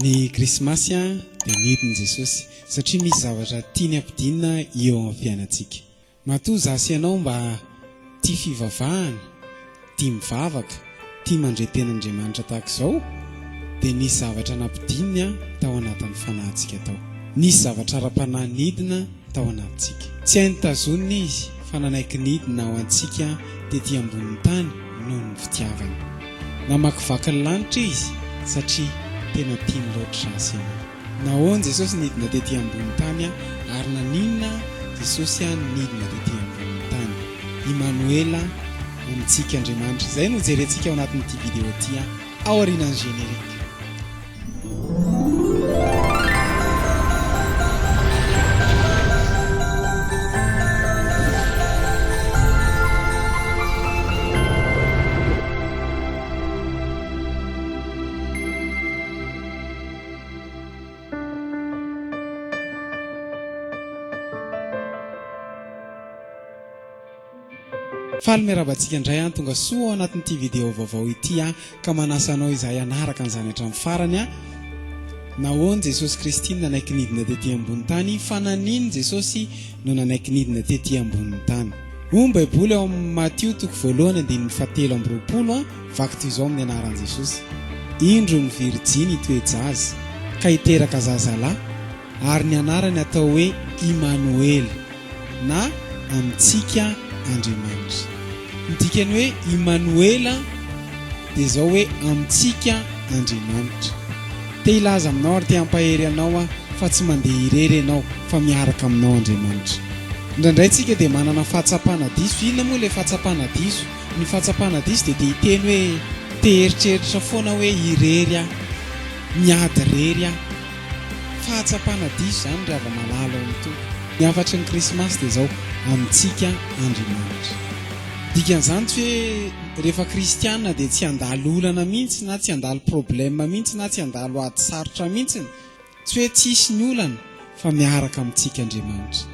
Ny krismasy dia nidin' Jesosy satria misy zavatra tiany ampidinina eo amin'ny fiainantsika. Matoa zasy ianao mba tia fivavahana, tia mivavaka, tia mandray ten'Andriamanitra tahaka izao, dia nisy zavatra nampidinina tao anatin'ny fanahintsika tao. Nisy zavatra ara-panahy nidina tao anatintsika. Tsy hainy tazonina izy fa nanaiky nidina ao antsika tetỳ ambonin'ny tany noho ny fitiavana. Namakivaky ny lanitra izy satria tena tiany loatra zasy ianao. Nahoana Jesosy nidina tetỳ ambonin'ny tany ary naninona Jesosy nidina tetỳ ambonin'ny tany. Immanuela amintsika Andriamanitra. Izay no jerentsika ao anatin'ity vidéo ity ao aorian'ny générique. Faly miarabantsika indray tonga soa ao anatin'ity vidéo vaovao ity ka manasanao izay anaraka an'izany hatramin'ny farany nahoana Jesosy Kristy nanaiky nidina tetỳ ambonin'ny tany, fa nanino Jesosy no nanaiky nidina tetỳ ambonin'ny tany. Hoy ny Baiboly ao amin'ny Matthieu 7:7 vaky toy izao amin'ny anaran'i Jesosy: indro ny Virjiny toejazy ka hiteraka zazalahy ary ny anarany atao hoe Immanuel, na amintsika Andriamanitra. Midikany hoe Immanuela dia izao hoe amintsika Andriamanitra. Te hilaza aminao ary te hampahery anao fa tsy mandeha irery ianao fa miaraka aminao Andriamanitra. Indraindray tsika dia manana fahatsapana diso. Inona moa ilay fahatsapana diso? Ny fahatsapana diso dia hiteny hoe te heritreritra foana hoe irery miady irery fahatsapana diso zany rehefa malala ao to. Ny afatry ny krismasy dia izao amintsika Andriamanitra. Dikan'izany tsy hoe rehefa kristianina dia tsy handalo olana mihitsy, na tsy handalo problème mihitsy, na tsy handalo ady sarotra mihitsy. Tsy hoe tsisy ny olana fa miaraka amintsika Andriamanitra.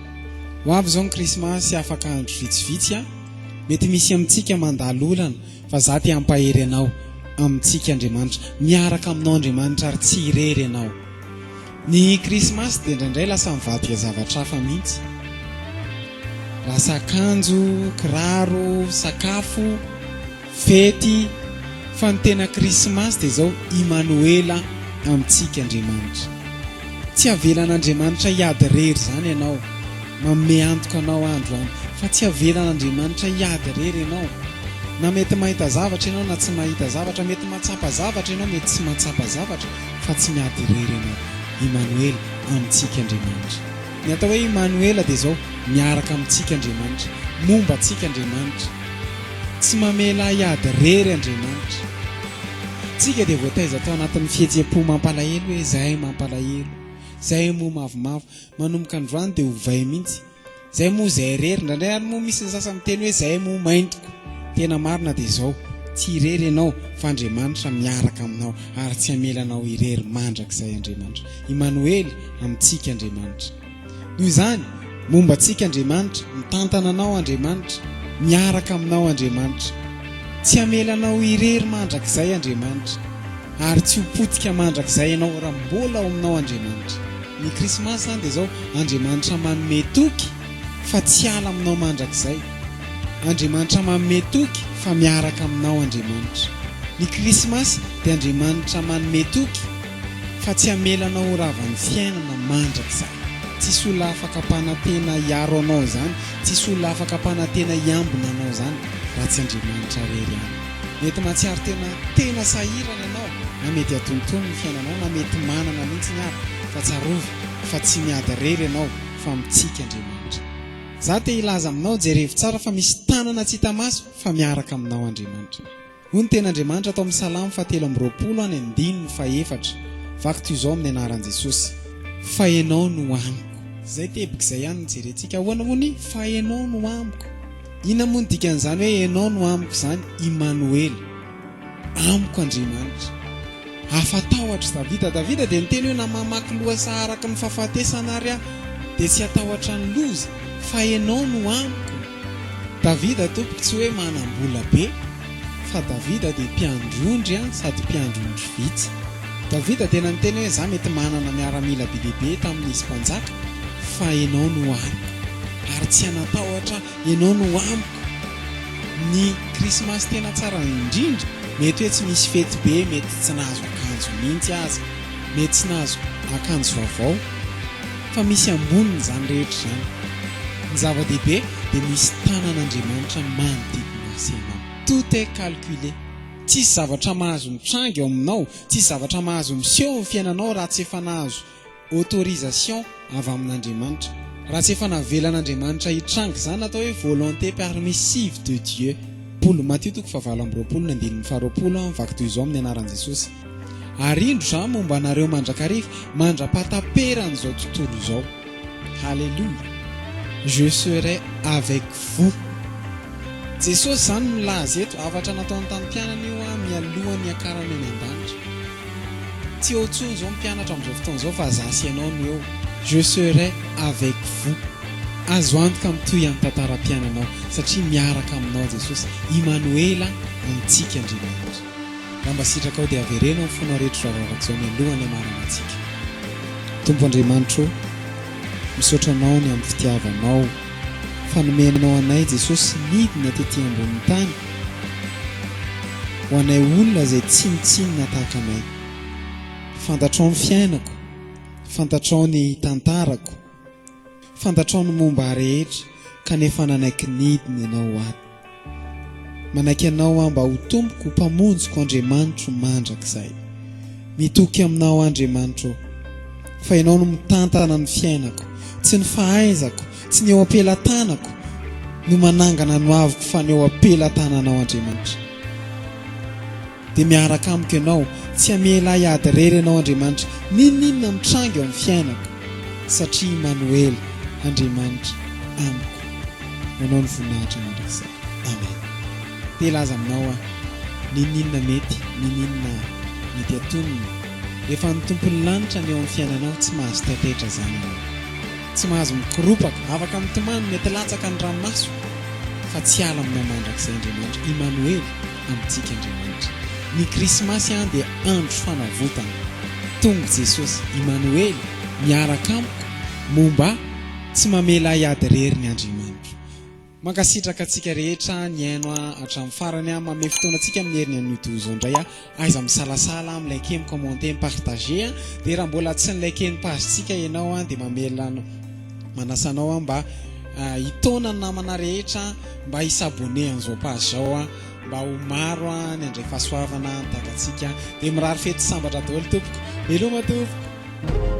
Ho avy izao ny krismasy afaka andro vitsivitsy mety misy amintsika mandalo olana, fa za te hampahery anao amintsika Andriamanitra, miaraka aminao Andriamanitra ary tsy irery ianao. Ny krismasy dia indraindray lasa mivadika zavatra hafa mihitsy, lasa akanjo, kiraro, sakafo, fety. Fa ny tena krismasy dia izao Immanuela amintsika Andriamanitra. Tsy avelan'Andriamanitra hiady irery zany ianao, manome antoka anao andro fa tsy avelan'Andriamanitra hiady irery ianao. Na mety mahita zavatra ianao na tsy mahita zavatra, mety mahatsapa zavatra ianao mety tsy mahatsapa zavatra, fa tsy miady irery ianao. Immanuel amintsika Andriamanitra. Ny atao hoe Immanuela dia izao miaraka amintsika Andriamanitra, momba antsika Andriamanitra, tsy mamela hiady irery Andriamanitra. Tsika dia voataiza atao anatin'ny fihetsem-po mampalahelo hoe zahay mampalahelo, zahay moa mavomavo, manomboka androany dia hovay mihitsy, zahay moa izay irery. Indraindray ary moa misy ny sasany miteny hoe zahay moa maintoko. Tena marina dia izao, tsy irery ianao fa Andriamanitra miaraka aminao ary tsy hamelanao irery mandrakizay Andriamanitra. Immanuel amintsika Andriamanitra. Noho izany momba antsika Andriamanitra, mitantana anao Andriamanitra, miaraka aminao Andriamanitra, tsy hamelanao irery mandrakizay Andriamanitra ary tsy hopotika mandrakizay ianao raha mbola ao aminao Andriamanitra. Ny krismasy zany dia izao Andriamanitra manome toky fa tsy hala aminao mandrakizay. Andriamanitra manome toky fa miaraka aminao Andriamanitra. Ny krismasy dia Andriamanitra manome toky fa tsy hamelanao ravan'ny fiainana mandrakizay. Tsisy olona afaka mpanantena hiaro anao zany, tsisy olona afaka mpanantena hiambina anao zany raha tsy Andriamanitra irery ihany. Mety mahatsiaro tena sahirana ianao, na mety atontono ny fiainanao, na mety manana mihitsy ny ary, fa tsarovy fa tsy miady irery ianao fa amintsika Andriamanitra. Za te hilaza aminao jerevo tsara fa misy tanana tsy hita maso fa miaraka aminao Andriamanitra. Hoy ny ten'Andriamanitra atao amin'ny Salamo 7:4 vaky toy izao amin'ny anaran'i Jesosy: fa ianao no amiko. Zay tebika izay ihany jerentsika. Ahoana moa ny fa ianao no amiko? Inona moa ny dikan'izany hoe ianao no amiko zany? Immanuel, amiko Andriamanitra. Afatahotra Davida dia niteny hoe na mamaky loasa araka ny fahafatesana ary dia tsy atahotra ny loza, fa ianao no amiko. Davida tompoko tsy hoe manam-bola be, fa Davida dia mpiandrondry sady mpiandrondry vitsy. Davida tena niteny hoe za mety manana miaramila be lehibe tamin'izy mpanjaka fa ianao no amiko ary tsy anatahotra ianao no amiko. Ny krismasy tena tsara indrindra mety hoe tsy misy fety be, mety tsy nahazo akanjo mihitsy aza, mety tsy nahazo akanjo vaovao fa misy amboniny zany rehetra zany. Ny zava-dehibe dia misy tanan'Andriamanitra manodidina anao. Tout est calculé. Tsisy zavatra mahazo mitrangy eo aminao, tsisy zavatra mahazo miseho amin'ny fiainanao raha tsy efa nahazo autorisation avy amin'Andriamanitra, raha tsy efa navelan'Andriamanitra hitrangy. Zany atao hoe volonté permissive de Dieu. Matthieu 7:20 vaky toy izao amin'ny anaran'i Jesosy. Arindro za momba anareo mandrakariva mandra-pataperan'izao tontolo izao. Halleluja. Je serai avec vous. Jesosy zany milaza eto avatra nataony tamin'ny mpianana io mialohan'ny akarany any an-danitra. Tsy eo intsony izao mpianatra amin'izao fotoana izao fa za sy ianao no eo. Je serai avec vous. Azo antoka mitohy amin'ny tantaram-piainanao satria miaraka aminao Jesosy. Immanuela antsika Andriamanitra. Raha mba sitraka ao dia averenao ny fonao rehetra zavavaka izao mialohan'ny amarana antsika. Tompo Andriamanitra, misaotra anao ny amin'ny fitiavanao, fanomenanao anay Jesosy midina tetỳ ambonin'ny tany ho anay olona izay tsinitsinina tahaka anay. Fantatrao ny fiainako, fantatrao ny tantarako, fantatrao ny momba rehetra kanefa nanaiky nidina ianao ato. Manaiky ianao mba ho tompoko, ho mpamonjiko Andriamanitra mandrakizay. Mitoky aminao Andriamanitra, fa ianao no mitantana ny fiainako, tsy ny fahaizako, tsy ny eo am-pelantanako no manangana no aviko fa ny eo am-pelantananao Andriamanitra. Dia miaraka amiko ianao, tsy hamela hiady rery ianao Andriamanitra, ninona mitrangy eo amin'ny fiainako satria Immanuel Andriamanitra amiko. Ianao ny voninahitra mandrakizay. Amen. Telaza aminao ninona mety, ninona mety atonina. Rehefa ny tompon'ny lanitra ny eo amin'ny fiainanao tsy mahazo taitaitra zany ianao, tsy mahazo mikoropaka, afaka mitomany mety latsaka ny ranomaso fa tsy ala aminao mandrakizay Andriamanitra. Immanuel amintsika Andriamanitra. Ny krismasy dia andro fanavotana. Tonga Jesosy Immanuel miaraka amiko momba tsy mamela hiady rery ny Andriamanitra. Mankasitraka antsika rehetra ny aino hatramin'ny farany manome fotoana antsika amin'ny herin'ny an'io izao indray aiza misalasala amin'ny like ny commenter partager. Dia raha mbola tsy ny like ny page-tsika ianao dia mamela manasanao mba hitona ny namana rehetra mba hisabone an'izao page zao mba ho maro ny andray fahasoavana tahaka antsika. Dia mirary fety sambatra daholo tompoko. Hello matompoko.